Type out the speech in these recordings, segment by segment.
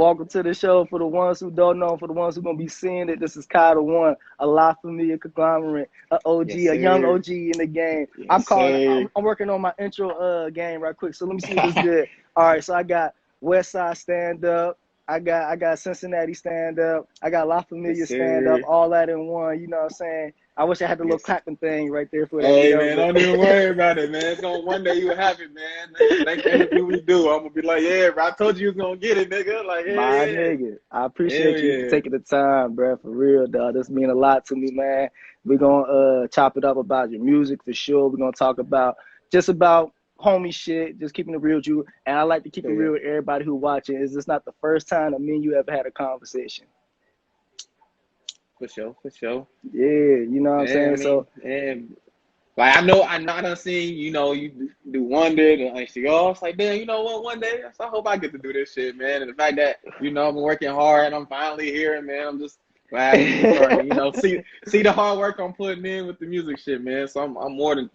welcome to the show. For the ones who don't know, for the ones who gonna be seeing it, this is Kaithaone One, a lot familiar conglomerate, a OG, Yes, a young sir. OG in the game. Yes, sir. I'm working on my intro game right quick. So let me see if it's good. All right, so I got Westside stand up. I got Cincinnati stand up. I got La Familia Yes, stand up. sir. All that in one. You know what I'm saying? I wish I had the little Yes. clapping thing right there for that. You Hey, know, man, don't even worry about it, man. It's gonna one day you will have it, man. Next interview we do, I'm gonna be like, yeah, bro, I told you was gonna get it, nigga. Like, hell my yeah. nigga, I Hell appreciate you yeah. taking the time, bro. For real, dog. This mean a lot to me, man. We're gonna chop it up about your music for sure. We're gonna talk about just about homie shit, just keeping it real with you. And I like to keep it Yeah, real with everybody who watching. Is this not the first time that me and you ever had a conversation? for sure, for sure. Yeah, you know what I'm Yeah, I saying? mean, So and like I done seen, you do Wonder, and like she oh, it's like, damn, you know what, one day, so I hope I get to do this shit, man. And the fact that, I've been working hard and I'm finally here, man, I'm just glad to start, see the hard work I'm putting in with the music shit, man. So I'm more than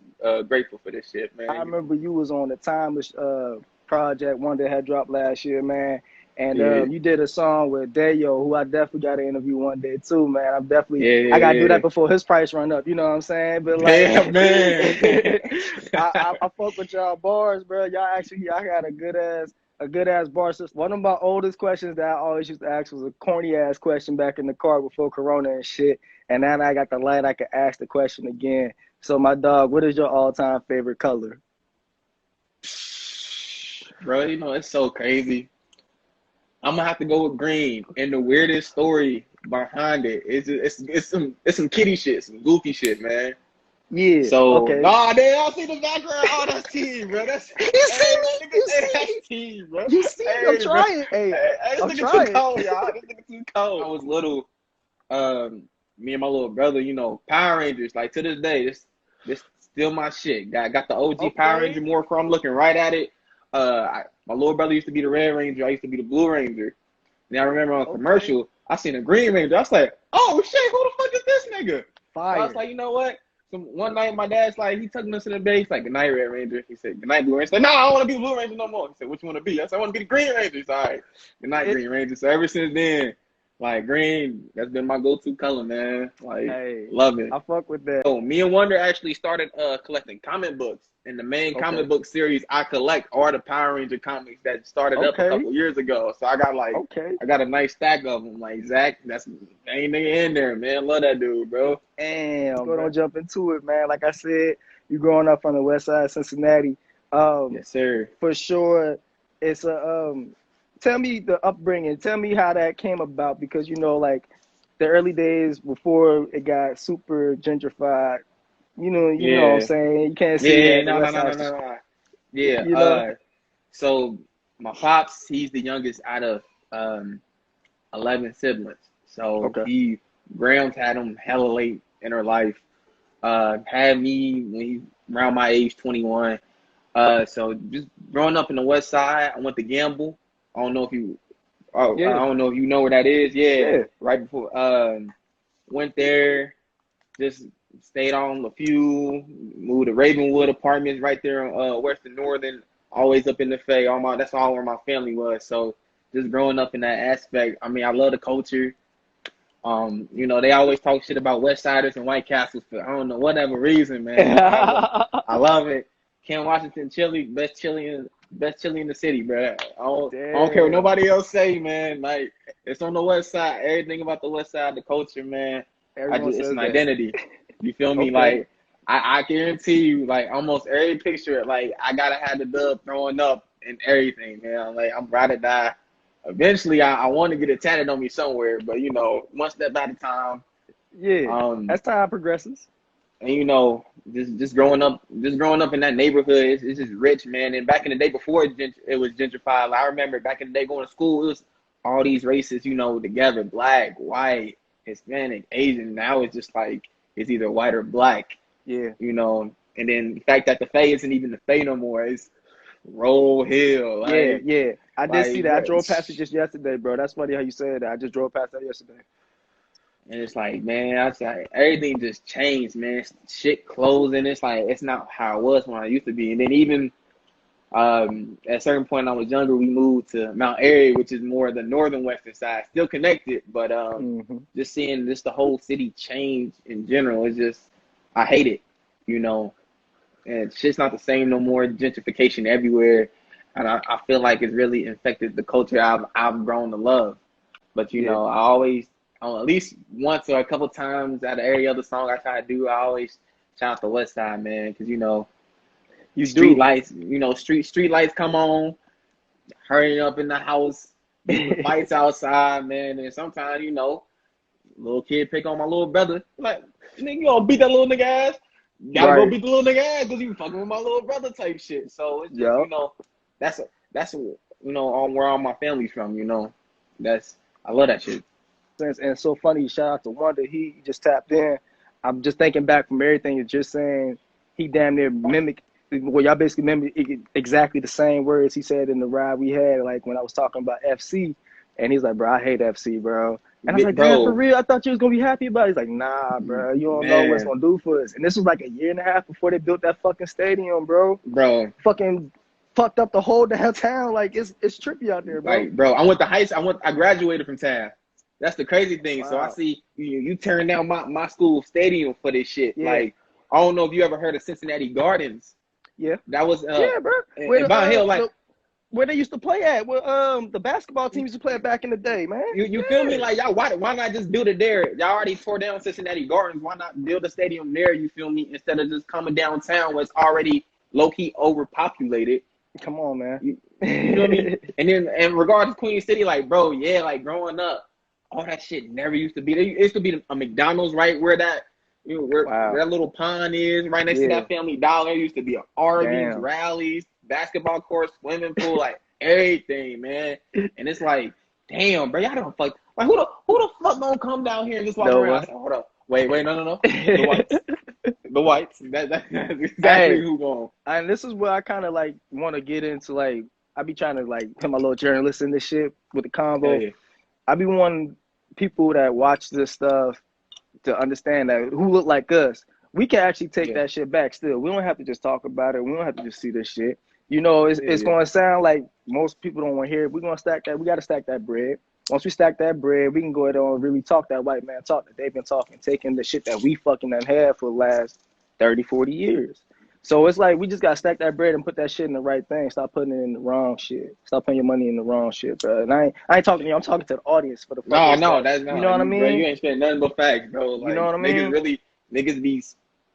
grateful for this shit, I man. remember you was on the Timeless project, one that had dropped last year, man. And Yeah, you did a song with Dayo, who I definitely got to interview one day too, man. yeah, I got to do yeah, that before his price run up. You know what I'm saying? But like, yeah. Yeah, man. I fuck with y'all bars, bro. Y'all got a good ass bar system. One of my oldest questions that I always used to ask was a corny ass question back in the car before Corona and shit. And now that I got the light, I can ask the question again. So my dog, what is your all time favorite color? Bro, it's so crazy. I'm gonna have to go with green. And the weirdest story behind it is it's some kitty shit, some goofy shit, man. Yeah, So okay. nah, they all see the background. Oh, that's team, bro. That's You hey, see me? nigga, You hey, see that's me? team, bro. You see me? I'm Hey, bro. trying. Hey, Hey, I'm this nigga too trying. cold, y'all. This nigga too cold. I was little. Me and my little brother, Power Rangers. Like to this day, this still my shit. Got the OG Power Ranger Okay. morph. I'm looking right at it. My little brother used to be the Red Ranger. I used to be the Blue Ranger. And I remember on a Okay. commercial, I seen a Green Ranger. I was like, oh shit, who the fuck is this nigga? So I was Fire. like, you know what? So one night my dad's like, he took us to the base, like, good night, Red Ranger. He said, good night, Blue Ranger. I said, no, I don't want to be Blue Ranger no more. He said, what you want to be? I said, I want to be the Green Ranger. All right, good night, It, Green Ranger. So ever since then, like green, that's been my go-to color, man. Like, hey, love it. I fuck with that. Oh, me and Wonder actually started collecting comic books. And the main Okay. comic book series I collect are the Power Ranger comics that started up a Okay. couple years ago. So I Okay. got a nice stack of them. Like Zach, that's the main nigga in there, man. Love that dude, bro. Damn, go don't jump into it, man. Like I said, you growing up on the west side of Cincinnati. Um, Yes, sir. for sure, it's a tell me the upbringing. Tell me how that came about because like the early days before it got super gentrified. You know what I'm Yeah. saying? You can't see Yeah, that the no, no, west no, no, side. no, no. Yeah, You know? so my pops, he's the youngest out of 11 siblings. So Okay. Grams had him hella late in her life. Had me when he around my age, 21. So just growing up in the West Side, I went to Gamble. I don't know if you, I Yeah. don't know if you know where that is. Yeah, Yeah. right before. Went there, just stayed on a few, moved to Ravenwood Apartments right there on Western Northern. Always up in the Fay. That's all where my family was. So just growing up in that aspect, I mean, I love the culture. They always talk shit about West Siders and White Castles for I don't know whatever reason, man. But I love it. Ken Washington chili, best chili in the city, bro. I don't care what Damn. nobody else say, man. Like it's on the West Side. Everything about the West Side, the culture, man. Everyone It's says an that. identity. You feel me? Okay. Like I guarantee you, like almost every picture, like I gotta have the dub throwing up and everything, man. Like I'm ride or die. Eventually, I want to get it tatted on me somewhere, but one step at a time. Yeah. Um, As time progresses. and just growing up in that neighborhood, it's just rich, man. And back in the day, before it was gentrified, I remember back in the day going to school, it was all these races, together: black, white, Hispanic, Asian. Now it's just like it's either white or black, Yeah. And then the fact that the Faye isn't even the Faye no more, it's Roll Hill, Yeah, yeah. I did see that. I bro. drove past it just yesterday, bro. That's funny how you said that. I just drove past that yesterday. And it's like, man, I was like, everything just changed, man. Shit closing. It's like, it's not how it was when I used to be. And then even At a certain point, when I was younger, we moved to Mount Airy, which is more the northern western side, still connected, but just seeing just the whole city change in general, it's just I hate it, you know. And shit's not the same no more. Gentrification everywhere, and I feel like it's really infected the culture I've grown to love. But you Yeah. know, I always at least once or a couple times out of every other song I try to do, I always shout out the West Side, man, because you know You street do. lights, you know, street lights come on, hurrying up in the house, getting the fights outside, man. And sometimes, you know, little kid pick on my little brother, like, nigga, you gonna beat that little nigga ass? Gotta go Right. beat the little nigga ass because you fucking with my little brother type shit. So it's just, you Yup. know, that's you know, where all my family's from, you know. I love that shit. And it's so funny. Shout out to Wonder. He just tapped in. I'm just thinking back from everything you're just saying. He damn near mimicked. Well, y'all basically mimicked exactly the same words he said in the ride we had. Like when I was talking about FC, and he's like, "Bro, I hate FC, bro." And I was like, "Damn, for Bro, real? I thought you was gonna be happy about it." He's like, "Nah, bro. You don't know what it's man, gonna do for us." And this was like a year and a half before they built that fucking stadium, bro. bro. Fucking fucked up the whole downtown. Like it's trippy out there, bro. Like, bro, I went to high school. I graduated from TAF. That's the crazy thing. So I Wow. see you turn down my school stadium for this shit. Yeah. Like, I don't know if you ever heard of Cincinnati Gardens. Yeah. That was Yeah, bro. in Vine Hill. Like, Where they used to play at, where the basketball team used to play at back in the day, man. you feel me? Like, y'all, why not just build it there? Y'all already tore down Cincinnati Gardens. Why not build a stadium there? You feel me? Instead of just coming downtown where it's already low key overpopulated. Come on, man. You feel me? And then in regards to Queen City, like, bro, yeah, like growing up, all that shit never used to be. There used to be a McDonald's right where that, you know, where that little pond is, right next to that Family Dollar. Used to be a Arby's, Rallies, basketball court, swimming pool, like everything, man. And it's like, damn, bro, y'all don't fuck. Like, who the fuck gonna come down here and just walk around? Say, hold up, wait, no, the whites. The whites. That's exactly who going. And this is where I kind of like want to get into. Like, I be trying to like put my little journalist in this shit with the convo. Yeah. I be wanting people that watch this stuff to understand that who look like us, we can actually take that shit back still. We don't have to just talk about it. We don't have to just see this shit. You know, it's going to sound like most people don't want to hear it. We're going to stack that. We got to stack that bread. Once we stack that bread, we can go ahead and really talk that white man talk that they've been talking, taking the shit that we fucking done had for the last 30, 40 years. So it's like we just got to stack that bread and put that shit in the right thing. Stop putting it in the wrong shit. Stop putting your money in the wrong shit, bro. And I ain't talking to you. I'm talking to the audience for the No, that's not. You know what I mean? Bro, you ain't spending nothing but facts, bro. Like, you know what I mean? Niggas be,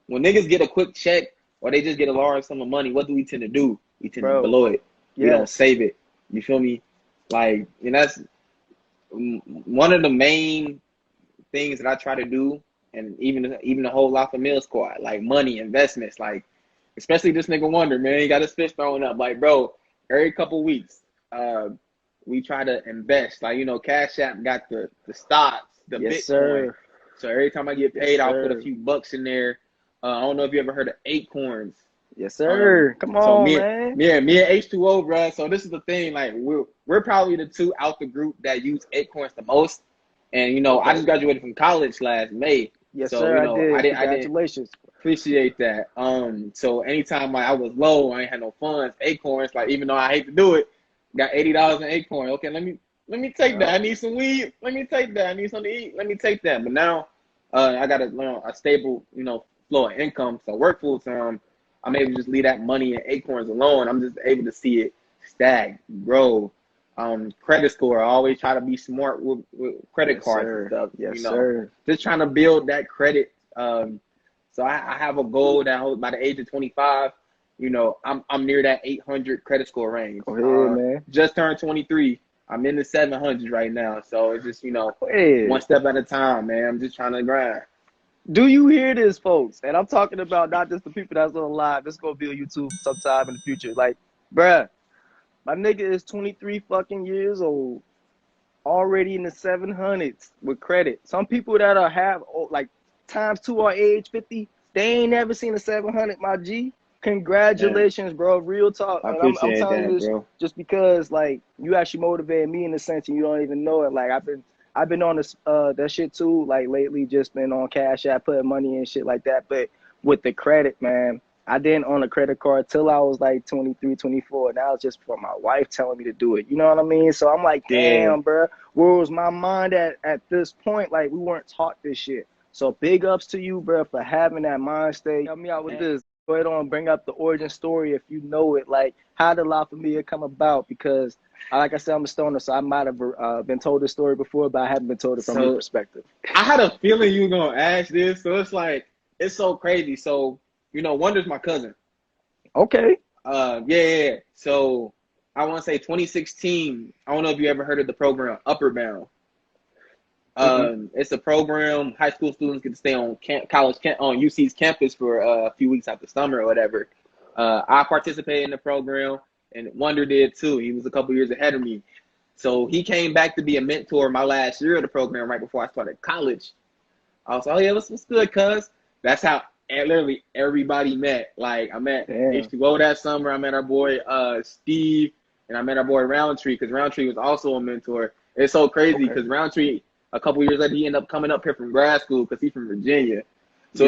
when niggas get a quick check or they just get a large sum of money, what do we tend to do? We tend to blow it. We don't save it. You feel me? Like, and that's one of the main things that I try to do, and even the whole La Familia squad, like money, investments, like, especially this nigga Wonder, man, he got his fist thrown up. Like, bro, every couple weeks, we try to invest. Like, you know, Cashapp got the stocks, the Bitcoin. Sir. So every time I get paid, I'll put a few bucks in there. I don't know if you ever heard of Acorns. Yes, sir. Come on, man. Me and H2O, bro. So this is the thing. Like, we're probably the two out the group that use Acorns the most. And, you know, I just graduated from college last May. Yes, so, sir, you know, I did. Congratulations. Appreciate that. So anytime like, I was low, I ain't had no funds, Acorns, like, even though I hate to do it, got $80 in Acorn. Okay, let me take that. I need some weed. Let me take that. I need something to eat. Let me take that. But now I got a stable, you know, flow of income. So I work full time. I'm able to just leave that money in Acorns alone. I'm just able to see it stack, grow. Credit score. I always try to be smart with credit cards and stuff. Yes, you know, sir. Just trying to build that credit. So I have a goal that by the age of 25, you know, I'm near that 800 credit score range. Go ahead, man. Just turned 23. I'm in the 700s right now. So it's just, you know, one step at a time, man. I'm just trying to grind. Do you hear this, folks? And I'm talking about not just the people that's on live. This going to be on YouTube sometime in the future. Like, bruh, my nigga is 23 fucking years old, already in the 700s with credit. Some people that are like times 2 our age, 50, they ain't never seen a 700, my G. Congratulations, bro. Real talk. I appreciate I'm telling you this, bro. Just because, like, you actually motivated me in a sense and you don't even know it. Like, I've been on this that shit too, like lately, just been on Cash App, putting money in shit like that. But with the credit, man, I didn't own a credit card till I was like 23, 24. Now it's just for my wife telling me to do it. You know what I mean? So I'm like, Yeah. damn, bro, where was my mind at this point? Like, we weren't taught this shit. So big ups to you, bro, for having that mind state. Help me out with this. Go ahead on, bring up the origin story if you know it. Like, how did La Familia come about? Because, like I said, I'm a stoner, so I might have been told this story before, but I haven't been told it from your So perspective. I had a feeling you were gonna ask this, so it's like it's so crazy. So Wonder's my cousin. Okay. Yeah. So I want to say 2016. I don't know if you ever heard of the program Upperbound. It's a program high school students get to stay on on UC's campus for a few weeks after summer or whatever. I participated in the program, and Wonder did too. He was a couple years ahead of me. So he came back to be a mentor my last year of the program right before I started college. I was like, oh yeah, what's good, cuz? That's how literally everybody met. Like I met H2O that summer. I met our boy Steve, and I met our boy Roundtree, because Roundtree was also a mentor. It's so crazy because Roundtree, a couple years later, he ended up coming up here from grad school because he's from Virginia. So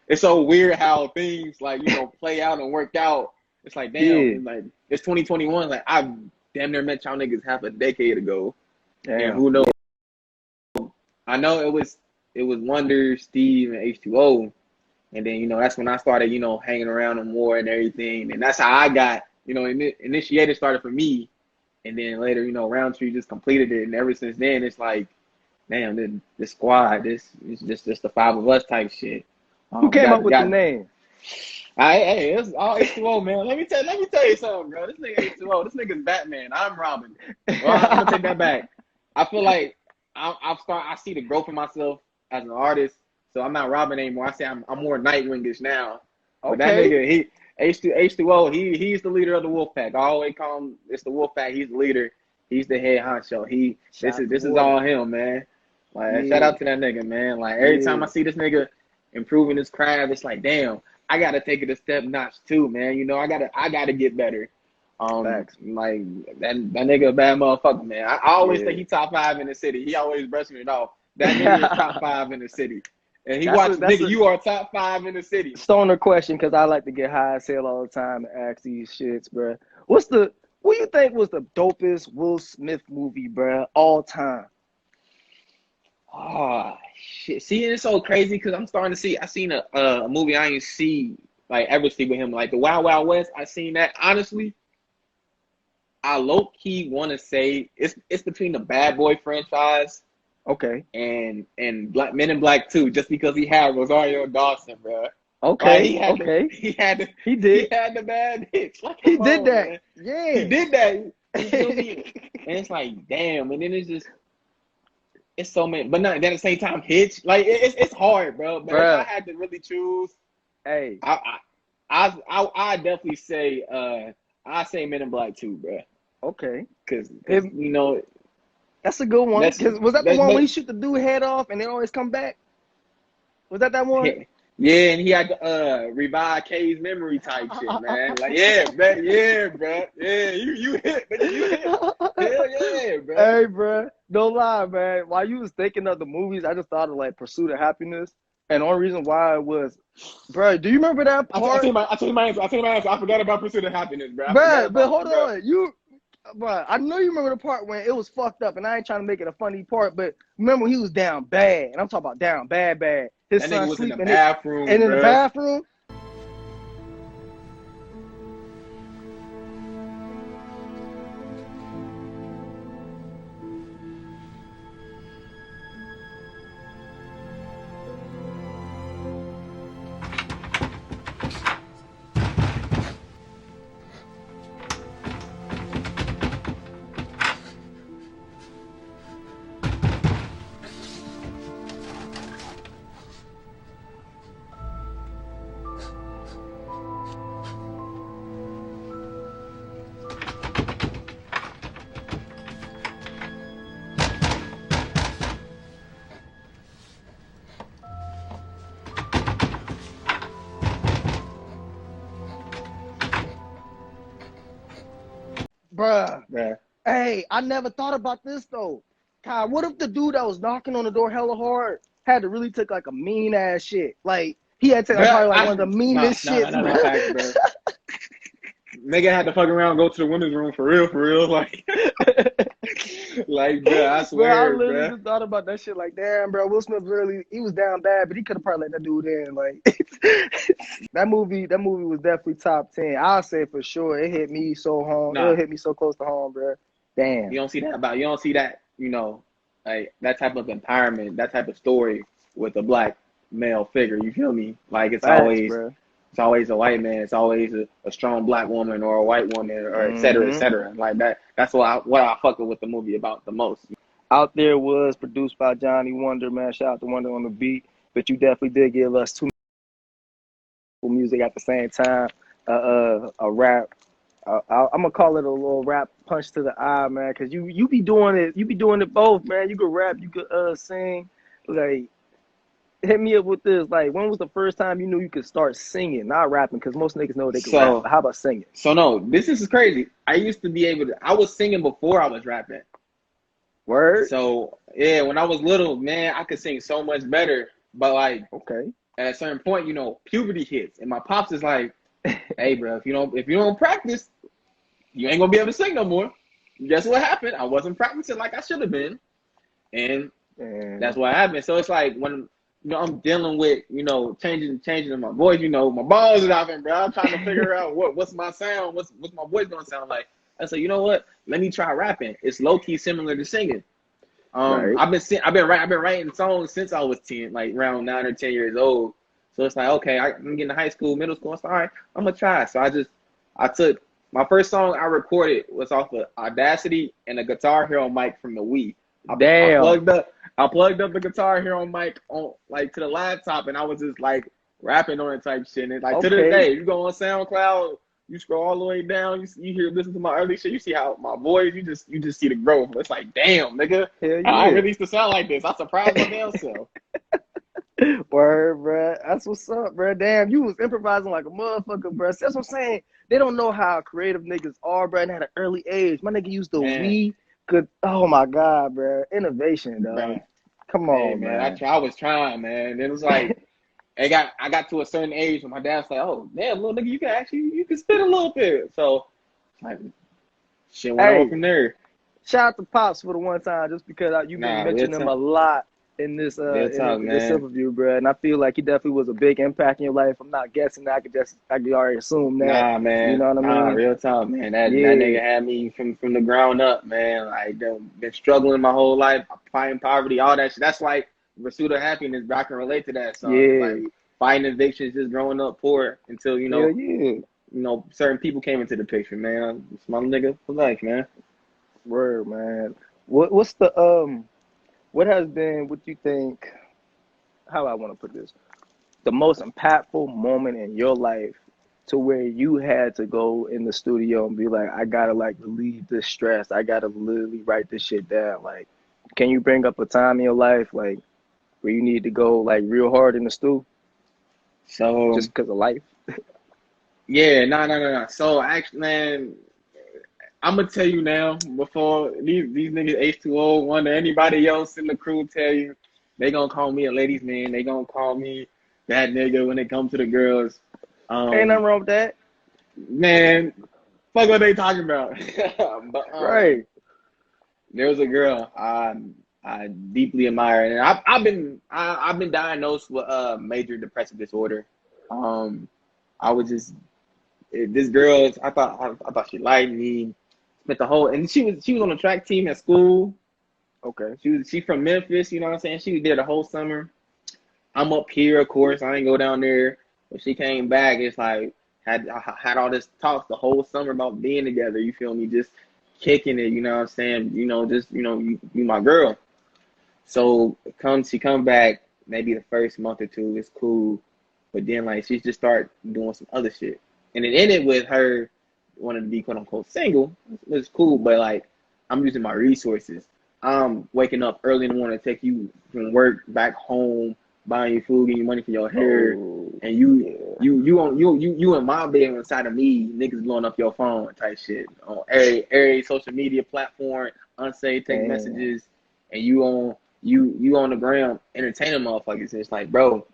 it's so weird how things like play out and work out. It's like damn, like it's 2021. Like I damn near met y'all niggas half a decade ago. Damn. And who knows? I know it was Wonder, Steve, and H2O. And then, that's when I started, hanging around them more and everything. And that's how I got, initiated started for me. And then later, Roundtree just completed it. And ever since then, it's like, damn, this squad, this is just the five of us type shit. Who came up with the name? Hey, it's all H2O, man. Let me tell you something, bro. This nigga H2O. This nigga's Batman. I'm Robin. Well, I'm gonna take that back. I feel like I see the growth in myself as an artist. So I'm not Robin anymore. I say I'm more Nightwingish now. Okay. But that nigga, H2O, he's the leader of the Wolfpack. I always call him, it's the Wolfpack. He's the leader. He's the head honcho. This is all him, man. Like shout out to that nigga, man. Like every time I see this nigga improving his craft, it's like, damn, I gotta take it a step notch too, man. I gotta get better. Like that nigga a bad motherfucker, man. I always think he top 5 in the city. He always brushing it off. That nigga is top 5 in the city. And you are top 5 in the city. Stoner question, because I like to get high as hell all the time and ask these shits, bro. What do you think was the dopest Will Smith movie, bro, all time? Oh, shit. See, it's so crazy because I'm starting to see, I seen a movie I ain't ever see with him, like the Wild Wild West. I seen that. Honestly, I low-key want to say it's between the Bad Boy franchise. Okay. And Men in Black 2, just because he had Rosario Dawson, bro. Okay. Like he did the bad bitch. Like, he did that. Man. Yeah. He did that. You feel me? And it's like, damn. And then it's so many. But then at the same time, Hitch. Like it's hard, bro. But if I had to really choose, hey, I definitely say I say Men in Black 2, bro. Okay. Because that's a good one. Was that the one where he shoot the dude head off and they always come back? Was that one? Yeah, and he had to revive Kay's memory type shit, man. Like, yeah, bro. Yeah, you hit, man. You hit. Hell yeah, bro. Hey, bro. Don't lie, man. While you was thinking of the movies, I just thought of like Pursuit of Happiness. And the only reason why it was, bro, do you remember that part? I told you my answer. I forgot about Pursuit of Happiness, bro. But hold on. Bro, I know you remember the part when it was fucked up, and I ain't trying to make it a funny part, but remember he was down bad, and I'm talking about down bad. His that son nigga was sleeping in the bathroom, and in the bathroom. Bruh. Hey, I never thought about this though. God, what if the dude that was knocking on the door hella hard had to really take like a mean ass shit? Like He had to take like, probably like one of the meanest shits, nah, bro. facts, bro. Nigga had to fuck around, go to the women's room for real, like, like, bro, I Bro, I swear, literally bro. just thought about that shit. Like, damn, bro, Will Smith really, he was down bad, but he could have probably let that dude in. Like, that movie was definitely top 10. I'll say for sure. It hit me so home. Nah, It hit me so close to home, bro. Damn. you don't see that, like that type of empowerment, that type of story with a black male figure. You feel me? Like Facts, bro. it's always a white man. It's always a strong black woman or a white woman or et cetera, et cetera. Like that. That's what I fucking with the movie about the most. Out There was produced by Johnny Wonder, man. Shout out to Wonder on the beat. But you definitely did give us two music at the same time. A rap. I'm gonna call it a little rap punch to the eye, man. Cause you be doing it. You be doing it both, man. You could rap. You could sing. Like, hit me up with this. Like, when was the first time you knew you could start singing, not rapping? Because most niggas know they can rap. But how about singing? So no, this is crazy. I used to be able to. I was singing before I was rapping. Word. So yeah, when I was little, man, I could sing so much better. But like, okay, at a certain point, puberty hits, and my pops is like, "Hey, bro, if you don't practice, you ain't gonna be able to sing no more." Guess what happened? I wasn't practicing like I should have been, and that's what happened. So it's like when I'm dealing with changing my voice. My balls are out, bro. I'm trying to figure out what's my sound, what's my voice gonna sound like. I said, you know what? Let me try rapping. It's low key similar to singing. Right. I've been writing songs since I was 10, like around 9 or 10 years old. So it's like, okay, I'm getting to high school, middle school. It's all right, I'm gonna try. So I took my first song I recorded was off of Audacity and a Guitar Hero mic from the Wii. Damn. I plugged up the Guitar Hero mic on to the laptop, and I was just like rapping on it type shit. And like to this day, you go on SoundCloud, you scroll all the way down, you listen to my early shit, you see how my voice, you just see the growth. It's like, damn, nigga, yeah. I really used to sound like this. I surprised my damn self. Word, bro. That's what's up, bro. Damn, you was improvising like a motherfucker, bro. That's what I'm saying. They don't know how creative niggas are, bro, and at an early age. My nigga used to Wii. Good. Oh my God, bro. Innovation, dog. Bro. Come on, man. I was trying, man. It was like I got to a certain age when my dad's like, "Oh, damn, little nigga, you can spit a little bit." So, like, shit went on from there. Shout out to Pops for the one time, just because you've been mentioning him a lot in this this SilverView, bro. And I feel like he definitely was a big impact in your life. I'm not guessing. I could already assume that. Nah, man. You know what I mean? Real talk, man. That nigga had me from the ground up, man. Like, been struggling my whole life, fighting poverty, all that shit. That's like Pursuit of Happiness, but I can relate to that song. Like, fighting evictions, just growing up poor until certain people came into the picture, man. It's my nigga for life, man. Word, man. What's the what has been, what you think, how I want to put this, the most impactful moment in your life to where you had to go in the studio and be like, I gotta like relieve this stress. I gotta literally write this shit down. Like, can you bring up a time in your life like where you need to go like real hard in the stew? So just because of life? Yeah, no. So actually, man, I'm gonna tell you now before these niggas H2O, one or anybody else in the crew tell you, they gonna call me a ladies man. They gonna call me that nigga when it comes to the girls. Ain't nothing wrong with that. Man, fuck what they talking about. But, right. There was a girl I deeply admire, and I've been diagnosed with major depressive disorder. I was just this girl. I thought she liked me. Spent the whole, and she was on the track team at school. Okay. She from Memphis. You know what I'm saying? She was there the whole summer. I'm up here, of course. I ain't go down there. When she came back, it's like I had all this talk the whole summer about being together. You feel me? Just kicking it. You know what I'm saying? You my girl. So she come back maybe the first month or two. It's cool, but then like she just start doing some other shit, and it ended with her wanted to be quote unquote single. It's cool, but like I'm using my resources. I'm waking up early in the morning to take you from work back home, buying you food, getting you money for your hair, and you in my bed inside of me, niggas blowing up your phone type shit on every social media platform, unsaved text messages, and you on the ground entertaining motherfuckers. And it's like, bro,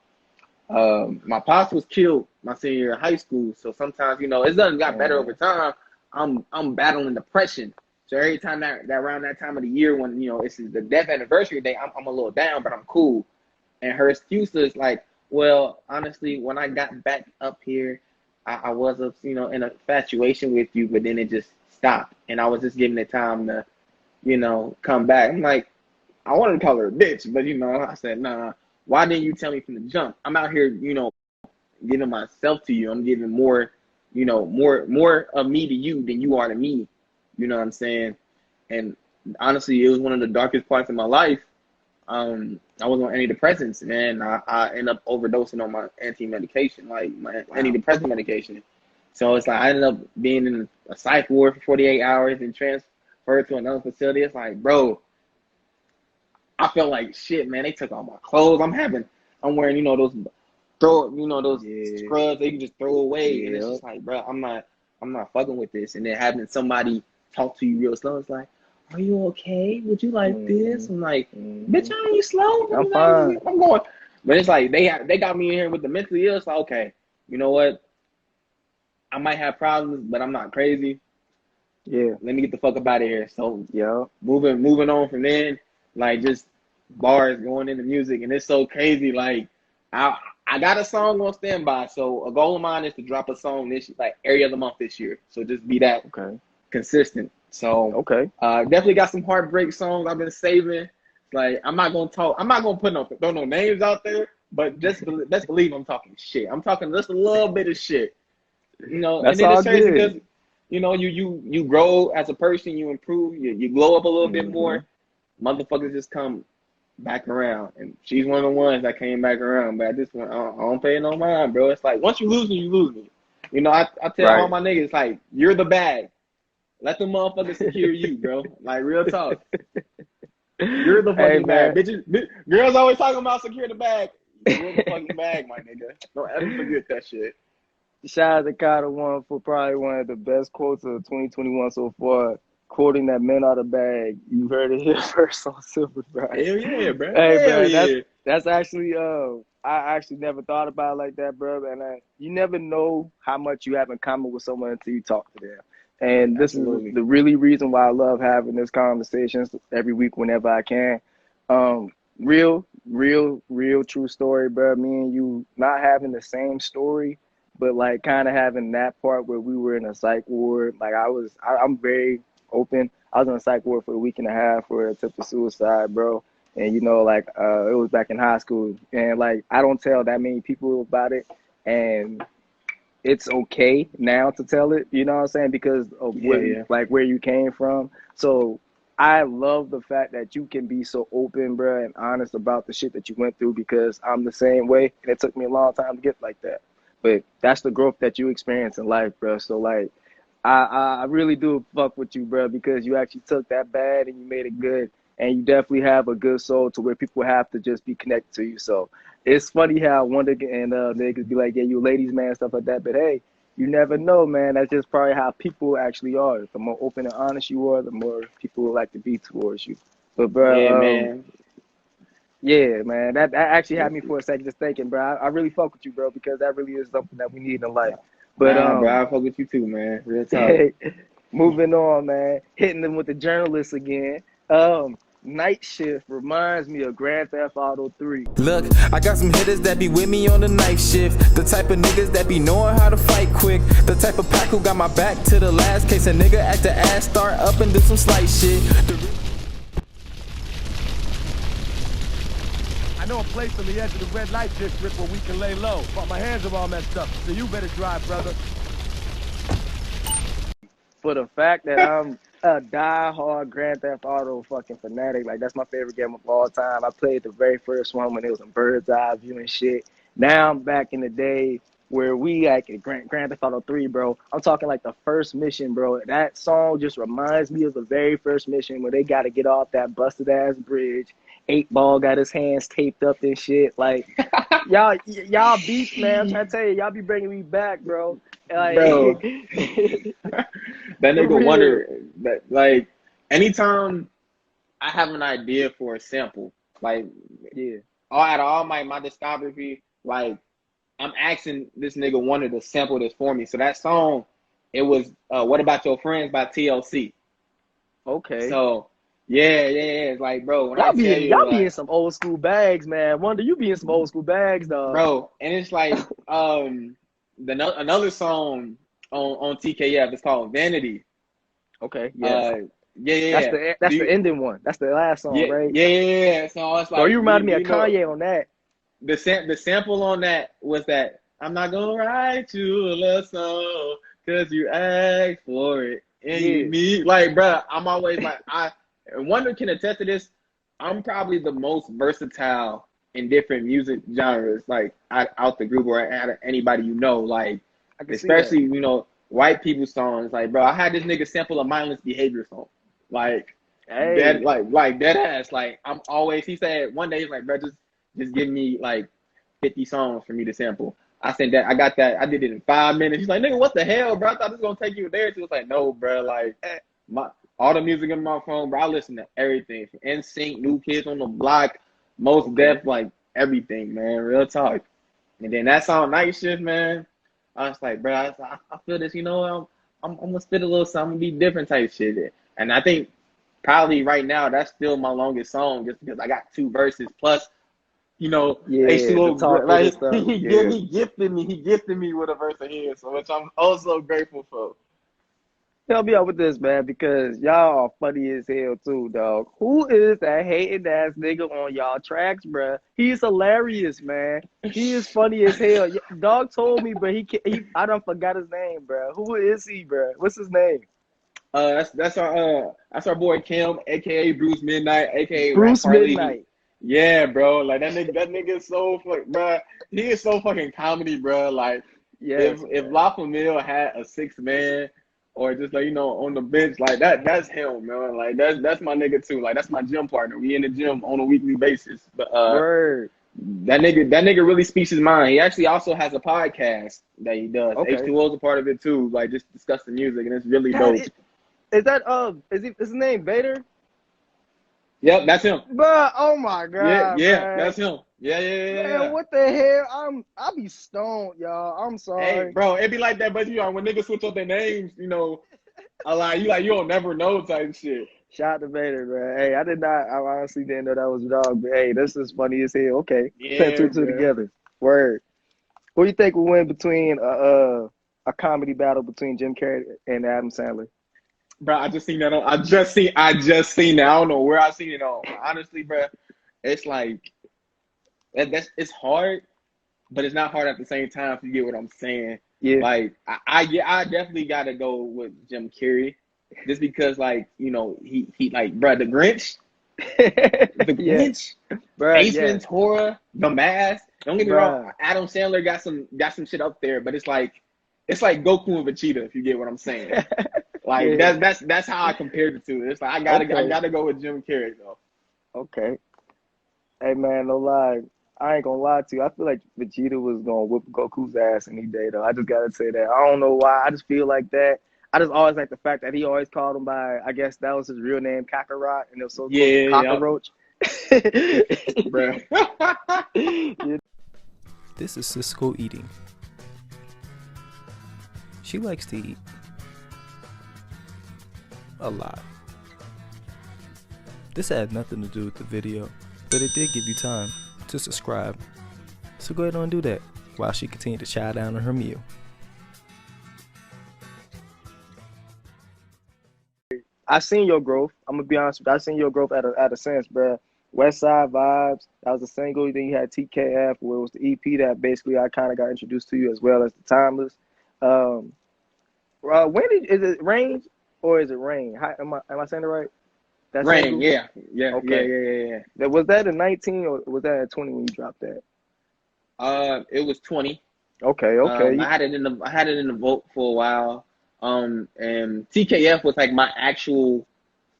My pops was killed my senior year of high school, so sometimes it doesn't got better over time. I'm battling depression, so every time that around that time of the year when it's the death anniversary day, I'm a little down, but I'm cool. And her excuse is like, well, honestly, when I got back up here, I was in an infatuation with you, but then it just stopped, and I was just giving it time to come back. I'm like, I wanted to call her a bitch, but I said, nah. Why didn't you tell me from the jump? I'm out here, giving myself to you. I'm giving more, more of me to you than you are to me. You know what I'm saying? And honestly, it was one of the darkest parts of my life. I was on antidepressants, man. I ended up overdosing on my anti-medication, like my antidepressant medication. So it's like I ended up being in a psych ward for 48 hours and transferred to another facility. It's like, bro, I felt like shit, man. They took all my clothes. I'm wearing, those scrubs they can just throw away. And it's just like, bro, I'm not fucking with this. And then having somebody talk to you real slow, it's like, are you okay? Would you like this? I'm like, bitch, I ain't slow. I'm fine. I'm going. But it's like they got me in here with the mentally ill. It's like, okay, you know what? I might have problems, but I'm not crazy. Yeah. Let me get the fuck up out of here. So yeah, moving on from then, like just bars going into music, and it's so crazy. Like I got a song on standby, so a goal of mine is to drop a song every other month this year. So just be that consistent. So definitely got some heartbreak songs I've been saving. Like I'm not gonna put throw no names out there, but just best believe I'm talking shit. I'm talking just a little bit of shit. That's and then all it's crazy good. because you grow as a person, you improve, you glow up a little bit more. Motherfuckers just come back around, and she's one of the ones that came back around. But at this point, I don't pay no mind, bro. It's like once you lose me, you lose me. I tell all my niggas, like, you're the bag. Let the motherfuckers secure you, bro. Like, real talk. You're the fucking bag. Bitches, girls always talking about secure the bag. You're the fucking bag, my nigga. Don't ever forget that shit. Shout out to Kaithaone INFO for probably one of the best quotes of 2021 so far. Quoting that men are the bag. You heard it here first on SilverView. Hell yeah, bro. Hey, Hell bro, that's actually I actually never thought about it like that, bro. And you never know how much you have in common with someone until you talk to them. And this is the really reason why I love having this conversations every week whenever I can. Real true story, bro. Me and you not having the same story, but like kind of having that part where we were in a psych ward. Like I'm very open. I was in a psych ward for a week and a half for attempted suicide, bro. And it was back in high school. And like I don't tell that many people about it. And it's okay now to tell it, you know what I'm saying? Because of where you came from. So I love the fact that you can be so open, bro, and honest about the shit that you went through, because I'm the same way. And it took me a long time to get like that. But that's the growth that you experience in life, bro. So like, I really do fuck with you, bro, because you actually took that bad and you made it good. And you definitely have a good soul to where people have to just be connected to you. So it's funny how Wonder and niggas be like, yeah, you ladies, man, stuff like that. But hey, you never know, man. That's just probably how people actually are. The more open and honest you are, the more people like to be towards you. But bro, yeah, man, that actually had me for a second just thinking, bro. I really fuck with you, bro, because that really is something that we need in life. But bro, I fuck with you too, man. Real talk. Moving on, man. Hitting them with the journalists again. Night Shift reminds me of Grand Theft Auto 3. Look, I got some hitters that be with me on the night shift. The type of niggas that be knowing how to fight quick. The type of pack who got my back to the last case a nigga act the ass, start up and do some slight shit. I know a place on the edge of the red light district where we can lay low, but my hands are all messed up, so you better drive, brother. For the fact that I'm a die-hard Grand Theft Auto fucking fanatic, like that's my favorite game of all time. I played the very first one when it was a bird's eye view and shit. Now I'm back in the day where we at Grand Theft Auto 3, bro. I'm talking like the first mission, bro. That song just reminds me of the very first mission where they got to get off that busted-ass bridge. 8-Ball got his hands taped up and shit. Like, y'all beats, man. I'm trying to tell you, y'all be bringing me back, bro. Like, bro, that nigga Wonder, that like anytime I have an idea for a sample, like out of all my discography, like I'm asking this nigga wanted to sample this for me. So that song, it was "What About Your Friends" by TLC. Okay. So yeah. It's like, bro, when I Y'all tell you, be in like, some old school bags, man. Wonder you be in some old school bags, dog. bro, and it's like another song on TKF. It's called "Vanity." Okay, yes. Yeah. That's the ending one. That's the last song, right? Yeah. So it's like, Bro, you reminded me of you know, Kanye on that. the sample on that was that I'm not gonna write you a love song because you asked for it and you need, like, bro. I'm always like, I wonder can attest to this. I'm probably the most versatile in different music genres, like out the group or out of anybody like, especially white people songs. Like, bro, I had this nigga sample a mindless behavior song, like that, like dead ass. Like, I'm always. He said one day he's like, bro, just give me like 50 songs for me to sample. I said that I got that. I did it in 5 minutes. He's like, nigga, what the hell, bro? I thought this was gonna take you there. So it's like, no, bro. Like, all the music in my phone, bro. I listen to everything from NSYNC, New Kids on the Block, Most Def, like everything, man. Real talk. And then that song, Night Shift, man. I was like, bro, I feel this. I'm gonna spit a little something, be different type shit. And I think probably right now that's still my longest song, just because I got 2 verses plus. H2O, like, he gifted me with a verse of his, so which I'm also grateful for. Help me out with this, man, because y'all are funny as hell too, dog. Who is that hating ass nigga on y'all tracks, bruh? He's hilarious, man. He is funny as hell. Dog told me, but I done forgot his name, bruh. Who is he, bruh? What's his name? That's our boy Kim, aka Bruce Midnight, aka Bruce Rap Midnight. Yeah, bro. Like that nigga is so bro. He is so fucking comedy, bro. Like, if La Famille had a 6th man, or just like, on the bench, like that's him, man. Like that's my nigga too. Like, that's my gym partner. We in the gym on a weekly basis. But Word. That nigga really speaks his mind. He actually also has a podcast that he does. Okay. H2O is a part of it too. Like, just discussing music, and it's really dope. Is his name Vader? Yep, that's him. But oh my god, yeah, man. that's him. Yeah. Man, what the hell? I be stoned, y'all. I'm sorry. Hey, bro, it be like that, but when niggas switch up their names, you don't never know type shit. Shout out to Vader, man. Hey, I honestly didn't know that was a dog, but hey, this is funny as hell. Okay, put 2 and 2 together. Word. Who do you think will win between a comedy battle between Jim Carrey and Adam Sandler? Bro, I just seen that I just seen that. I don't know where I seen it on. Honestly, bro, it's like it's hard, but it's not hard at the same time, if you get what I'm saying. Yeah. Like, I definitely gotta go with Jim Carrey, just because, like, he like, bro, the Grinch, bro, Ace Ventura, The Mask. Don't get me wrong, Adam Sandler got some shit up there, but it's like Goku and Vegeta, if you get what I'm saying. Like, that's how I compared the two. It's like I gotta go with Jim Carrey though. Okay. Hey man, no lie. I ain't gonna lie to you. I feel like Vegeta was gonna whoop Goku's ass any day though. I just gotta say that. I don't know why. I just feel like that. I just always like the fact that he always called him by, I guess that was his real name, Kakarot, and it was so cockroach. Bro. This is Cisco eating. She likes to eat a lot. This had nothing to do with the video, but it did give you time to subscribe. So go ahead and do that while she continued to chow down on her meal. I seen your growth. I'm gonna be honest with you. I seen your growth at a sense, bro. Westside Vibes, that was a single. Then you had TKF, where it was the EP that basically I kind of got introduced to you, as well as the Timeless. Is it Range or is it Rain? Am I saying it right? That's Rain, single? Yeah. Okay. Yeah. Was that in 19 or was that at 20 when you dropped that? It was 20. Okay. I had it in the vote for a while. And TKF was like my actual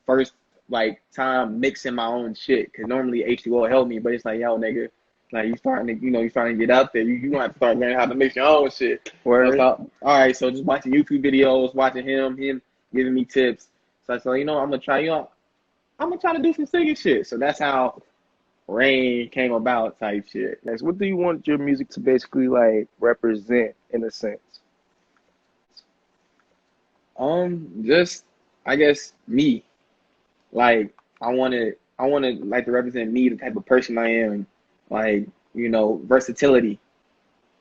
first like time mixing my own shit, because normally H2O helped me, but it's like, yo, nigga, like you starting to get out there, you gonna have to start learning how to mix your own shit. Word. So, all right, so just watching YouTube videos, watching him giving me tips. So I said, I'm gonna try to do some singing shit. So that's how rain came about type shit. Next, what do you want your music to basically like represent in a sense? Just I guess me. Like I wanted like to represent me, the type of person I am. Like, you know, versatility.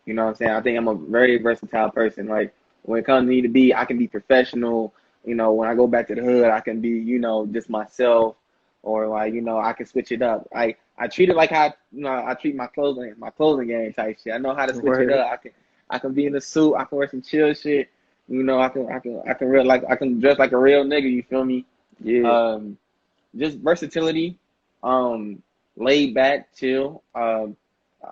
You know what I'm saying? I think I'm a very versatile person. Like when it comes to me to be, I can be professional. You know, when I go back to the hood, I can be, you know, just myself, or like, you know, I can switch it up. I treat it like I treat my clothing game type shit. I know how to switch it up. I can be in a suit. I can wear some chill shit. You know, I can dress like a real nigga. You feel me? Yeah. Just versatility. Laid back, chill. I'm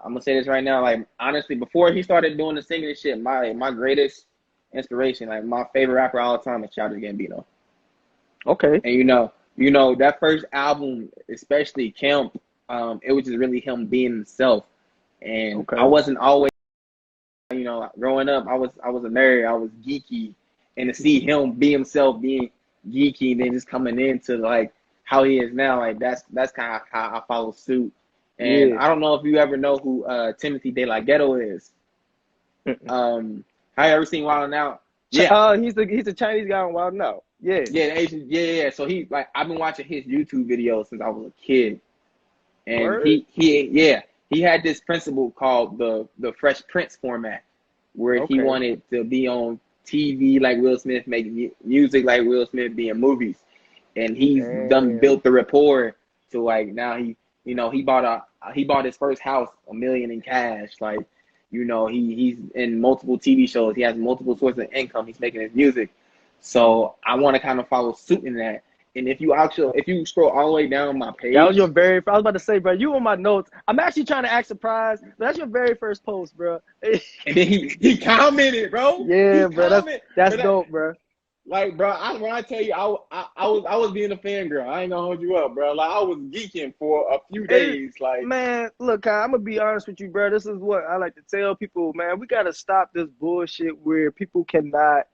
gonna say this right now. Like honestly, before he started doing the singing and shit, my greatest inspiration, like my favorite rapper all the time, is Childish Gambino. Okay. And you know that first album, especially Camp, it was just really him being himself. And Okay. I wasn't always, you know, growing up, I was a nerd, I was geeky, and to see him be himself, being geeky, and then just coming into like how he is now, like that's kind of how I follow suit. And Yeah. I don't know if you ever know who Timothy De La Ghetto is. Have you ever seen Wild 'N Out? Yeah. He's the Chinese guy on Wild 'N Out. Yeah. Yeah, the Asian. Yeah. So he like I've been watching his YouTube videos since I was a kid, and Word? he had this principle called the Fresh Prince format, where he wanted to be on TV like Will Smith, make music like Will Smith, be in movies, and he's done built the rapport to like now he, you know, he bought his first house, $1 million in cash, like, you know, he's in multiple TV shows, he has multiple sources of income, he's making his music. So I want to kind of follow suit in that. And if you scroll all the way down my page, that was your I was about to say, bro, you on my notes. I'm actually trying to act surprised, but that's your very first post, bro. And then he commented, bro. Yeah, bro, that's dope, bro. Like, bro, when I tell you, I was being a fangirl. I ain't gonna hold you up, bro. Like, I was geeking for a few days. Like, man, look, I'm gonna be honest with you, bro. This is what I like to tell people, man. We gotta stop this bullshit where people cannot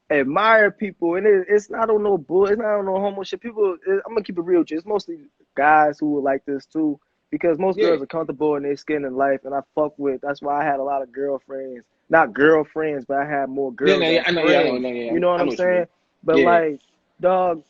admire people, and it's not on no bull, it's not on no homo shit. People, I'm gonna keep it real with you. It's mostly guys who are like this too, because most girls are comfortable in their skin and life, and I fuck with. That's why I had a lot of girlfriends, not girlfriends, but I had more girls. I know, you know what I'm saying? But like, dog,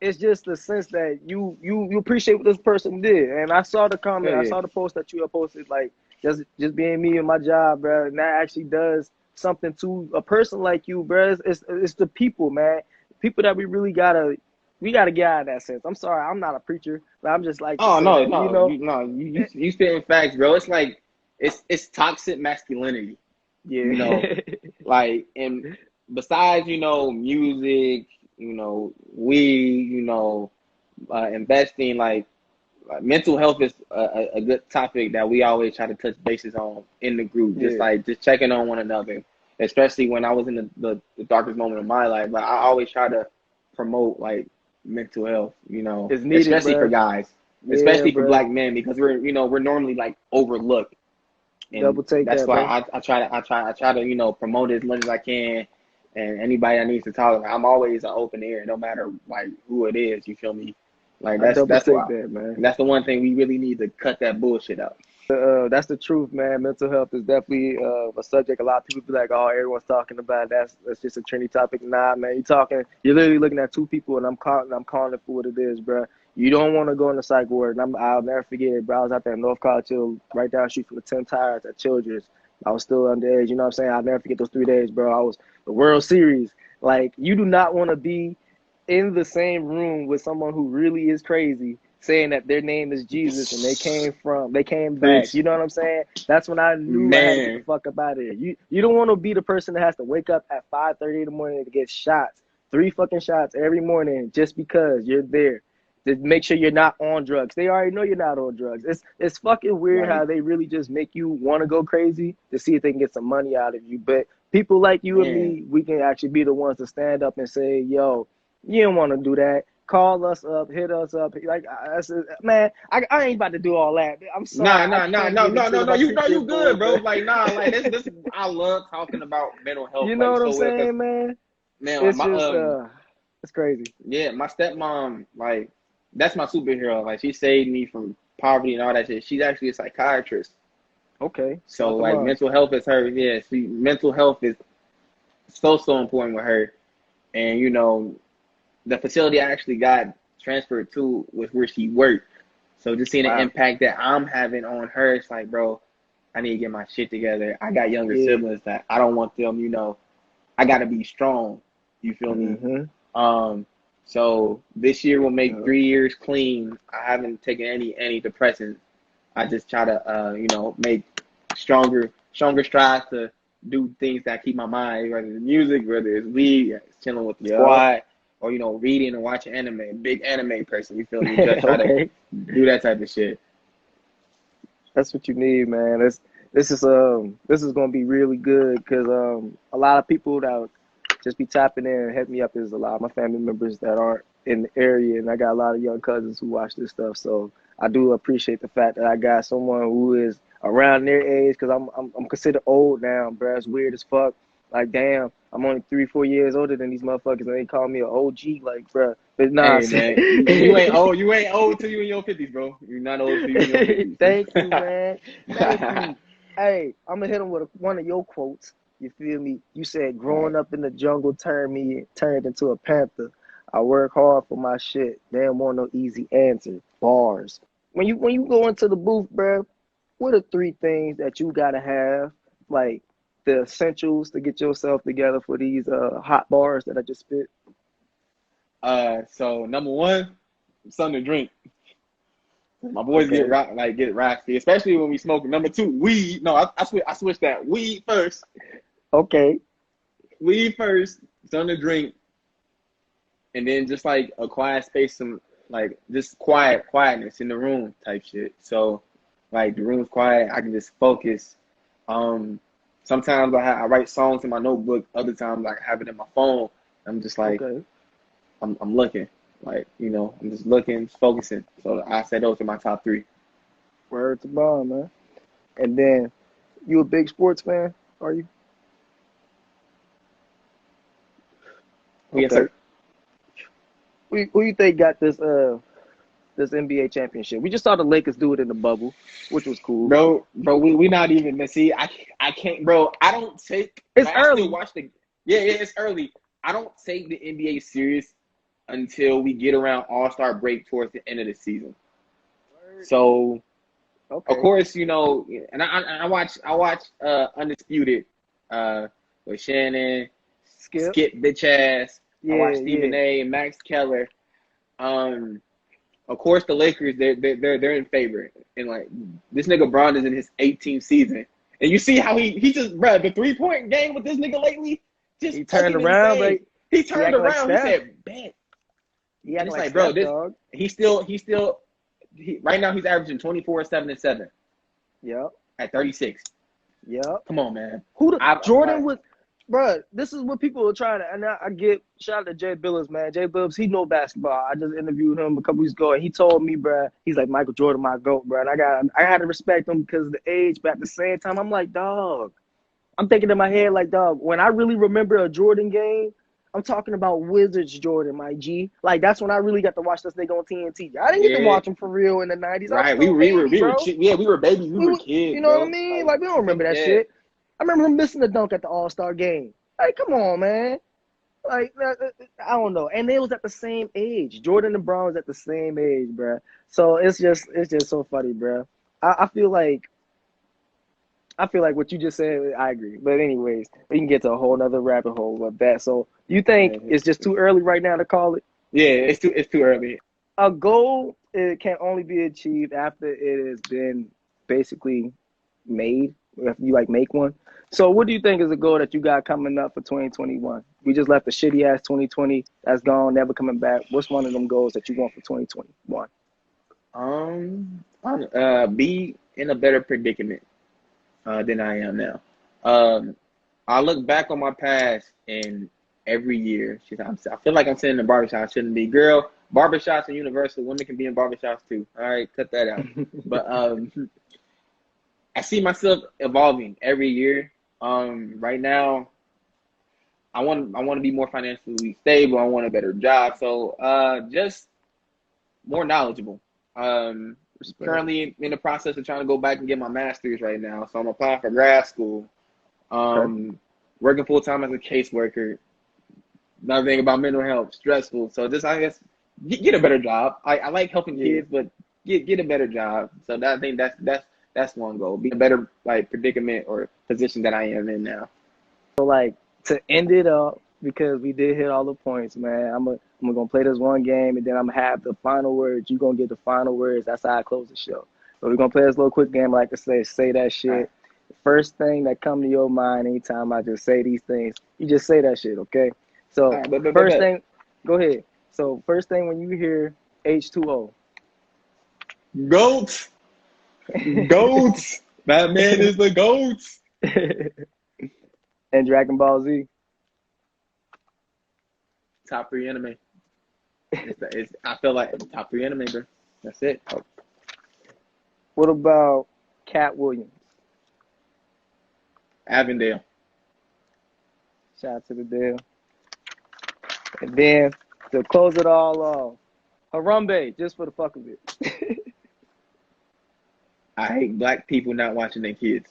it's just the sense that you appreciate what this person did, and I saw the comment, I saw the post that you had posted, like just being me and my job, bro, and that actually does something to a person like you, bro. It's the people, man. People that we really gotta get out of that sense. I'm sorry, I'm not a preacher, but I'm just like, you spitting facts, bro. It's like it's toxic masculinity. Yeah, you know, like, and besides, you know, music, you know, weed, you know, investing, like mental health is a good topic that we always try to touch bases on in the group. Just checking on one another, especially when I was in the darkest moment of my life. Like, I always try to promote like mental health, you know, needed, especially bro. For guys, especially for black men, because we're normally like overlooked. And double take that's that, why bro. I try to, you know, promote it as much as I can. And anybody that needs to talk, I'm always an open ear, no matter like who it is. You feel me? Like that's why, man. That's the one thing we really need to cut that bullshit out. That's the truth, man. Mental health is definitely a subject a lot of people be like, oh, everyone's talking about it. That's just a trendy topic. Nah, man, you're literally looking at two people, and I'm calling it for what it is, bro. You don't want to go in the psych ward, and I'll never forget it, bro. I was out there in North College Hill, right down the street from the 10 Tires at Children's. I was still underage, you know what I'm saying? I'll never forget those 3 days, bro. I was the World Series. Like, you do not want to be in the same room with someone who really is crazy, saying that their name is Jesus and they came back. You know what I'm saying? That's when I knew I had to get the fuck up out of here. You don't want to be the person that has to wake up at 5:30 in the morning to get shots, 3 fucking shots every morning just because you're there. To make sure you're not on drugs. They already know you're not on drugs. It's fucking weird how they really just make you want to go crazy to see if they can get some money out of you. But people like you and me, we can actually be the ones to stand up and say, yo, you don't want to do that. Call us up, hit us up. Like, man, I ain't about to do all that. I'm sorry. No. You good, bro. Like, like this. I love talking about mental health. You know like, what I'm saying, man? Man, it's it's crazy. Yeah, my stepmom, like, that's my superhero. Like, she saved me from poverty and all that shit. She's actually a psychiatrist. Okay. So like mental health is her. Yeah, mental health is so important with her. And you know, the facility I actually got transferred to was where she worked. So just seeing the impact that I'm having on her, it's like, bro, I need to get my shit together. I got younger siblings that I don't want them, you know, I got to be strong. You feel me? So this year will make 3 years clean. I haven't taken any antidepressants. I just try to, you know, make stronger strides to do things that keep my mind, whether it's music, whether it's weed, chilling with the squad, or, you know, reading and watching anime. Big anime person, you feel me? Just try to do that type of shit. That's what you need, man. This is gonna be really good because a lot of people that just be tapping in and hit me up is a lot of my family members that aren't in the area, and I got a lot of young cousins who watch this stuff. So I do appreciate the fact that I got someone who is around their age, because I'm considered old now, bro. It's weird as fuck. Like, damn, I'm only 3-4 years older than these motherfuckers, and they call me an OG, like, bro. But nah, hey, man, you ain't old. You ain't old till you in your 50s, bro. You're not old till you in your 50s. Thank you, man. Thank you. Hey, I'm gonna hit him with one of your quotes. You feel me? You said, "Growing up in the jungle turned into a panther. I work hard for my shit. They don't want no easy answer." Bars. When you go into the booth, bro, what are 3 things that you gotta have, like the essentials to get yourself together for these hot bars that I just spit? So number 1, something to drink. My boys get raspy, especially when we smoke. Number 2, weed. No, I switched that. Weed first. Okay. Weed first, something to drink, and then just like a quiet space, some like just quietness in the room type shit. So like the room's quiet, I can just focus. Sometimes I write songs in my notebook. Other times I have it in my phone. I'm just like, I'm looking. Like, you know, I'm just looking, focusing. So I said those are my top 3. Word to bond, man. And then, you a big sports fan? Are you? Yes, sir. Who you think got this NBA championship? We just saw the Lakers do it in the bubble, which was cool. Bro, we not even. See, I can't, bro. I don't take. It's early. I still watch it's early. I don't take the NBA serious until we get around All-Star break towards the end of the season. So, of course, you know, and I watch Undisputed with Shannon, Skip bitch ass. I watch Stephen A. and Max Keller. Of course, the Lakers they're in favor, and like this nigga Bron is in his 18th season, and you see how he just the 3-point game with this nigga lately. Just he turned around, like he turned around. Like he said, "Bet." Yeah, it's like, bro, he's still right now he's averaging 24, 7, and 7. Yep. At 36. Yep. Come on, man. Jordan was, bro. This is what people are trying to, and I get shout out to Jay Billups, man. Jay Billups, he know basketball. I just interviewed him a couple weeks ago, and he told me, bro, he's like, Michael Jordan, my GOAT, bro. And I had to respect him because of the age, but at the same time, I'm like, dog. I'm thinking in my head, like, dog. When I really remember a Jordan game, I'm talking about Wizards Jordan, my G. Like, that's when I really got to watch this nigga on TNT. I didn't get to watch him for real in the 90s. Right, we were babies. We were babies. We were kids. You know what I mean? Like, we don't remember that shit. I remember him missing the dunk at the All-Star game. Like, come on, man. Like, I don't know. And they was at the same age. Jordan and Brown was at the same age, bro. So it's just so funny, bro. I feel like what you just said, I agree. But anyways, we can get to a whole nother rabbit hole with that. So you think it's just too early right now to call it? Yeah, it's too early. A goal, it can only be achieved after it has been basically made, if you like make one. So what do you think is a goal that you got coming up for 2021? We just left a shitty ass 2020 that's gone, never coming back. What's one of them goals that you want for 2021? Be in a better predicament than I am now. I look back on my past, and every year, I feel like I'm sitting in the barbershop. I shouldn't be. Girl, barbershops are universal. Women can be in barbershops too. All right, cut that out. But I see myself evolving every year. Right now, I want to be more financially stable. I want a better job. So just more knowledgeable. Respect. currently in the process of trying to go back and get my master's right now. So I'm applying for grad school. Working full time as a caseworker. Another thing about mental health, stressful. So just I guess get a better job. I like helping kids, but get a better job. So I think that's one goal. Be a better like predicament or position that I am in now. So like to end it up, because we did hit all the points, man. I'm gonna play this one game and then I'm gonna have the final words. You gonna get the final words. That's how I close the show. So we're gonna play this little quick game, like I say that shit. Right. The first thing that come to your mind anytime I just say these things, you just say that shit, okay? So first thing, go ahead. So first thing when you hear H2O. Goats. Goats. That man is the goats. And Dragon Ball Z. Top 3 anime. I feel like top 3 anime, bro. That's it. What about Cat Williams? Avondale. Shout out to the Dale. And then to close it all off, Harambe, just for the fuck of it. I hate black people not watching their kids.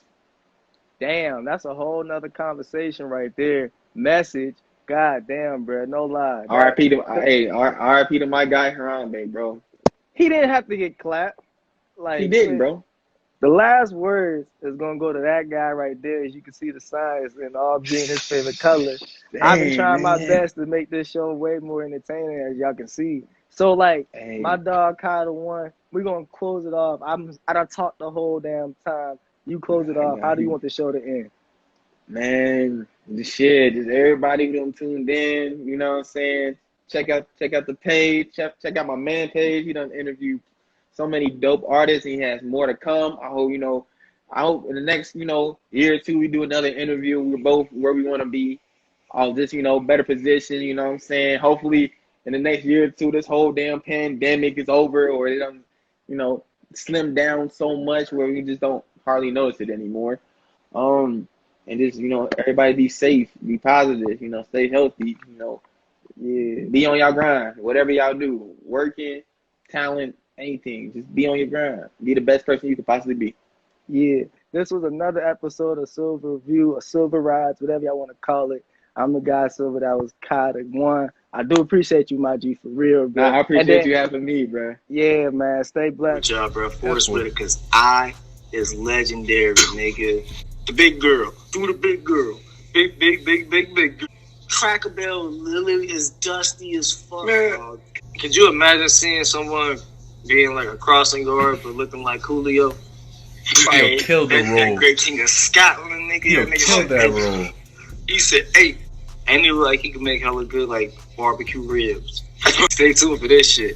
Damn, that's a whole nother conversation right there. Message. God damn, bro. No lie. R.I.P. to my guy Harambe, bro. He didn't have to get clapped. Like he didn't, bro. The last words is gonna go to that guy right there. As you can see the signs and all being his favorite color. I've been trying my best to make this show way more entertaining, as y'all can see. So like my dog Kyle won. We're gonna close it off. I done talked the whole damn time. You close it off. How do you want the show to end? Man, the shit. Just everybody who done tuned in, you know what I'm saying? Check out the page. Check out my man page. He done interviewed so many dope artists. He has more to come. I hope in the next, year or two we do another interview. We're both where we want to be. All this, better position, you know what I'm saying? Hopefully in the next year or two this whole damn pandemic is over, or it don't, slim down so much where we just don't hardly notice it anymore. And just, everybody be safe, be positive, stay healthy, be on y'all grind, whatever y'all do, working, talent, anything, just be on your grind. Be the best person you could possibly be. Yeah, this was another episode of SilverView or Silver Rides, whatever y'all want to call it. I'm the guy Silver that was Kaithaone. I do appreciate you, my G, for real, bro. Nah, I appreciate you having me, bro. Yeah, man, stay blessed. Good job, bro. Force with it, because I is legendary, nigga. The big girl. Do the big girl. Big girl. Cracker Barrel literally is dusty as fuck, dog. Could you imagine seeing someone being like a crossing guard but looking like Julio? Yo, killed the role. That great king of Scotland, nigga. Yo, killed that role. He said, hey. And he was like, he could make hella good, like, barbecue ribs. Stay tuned for this shit.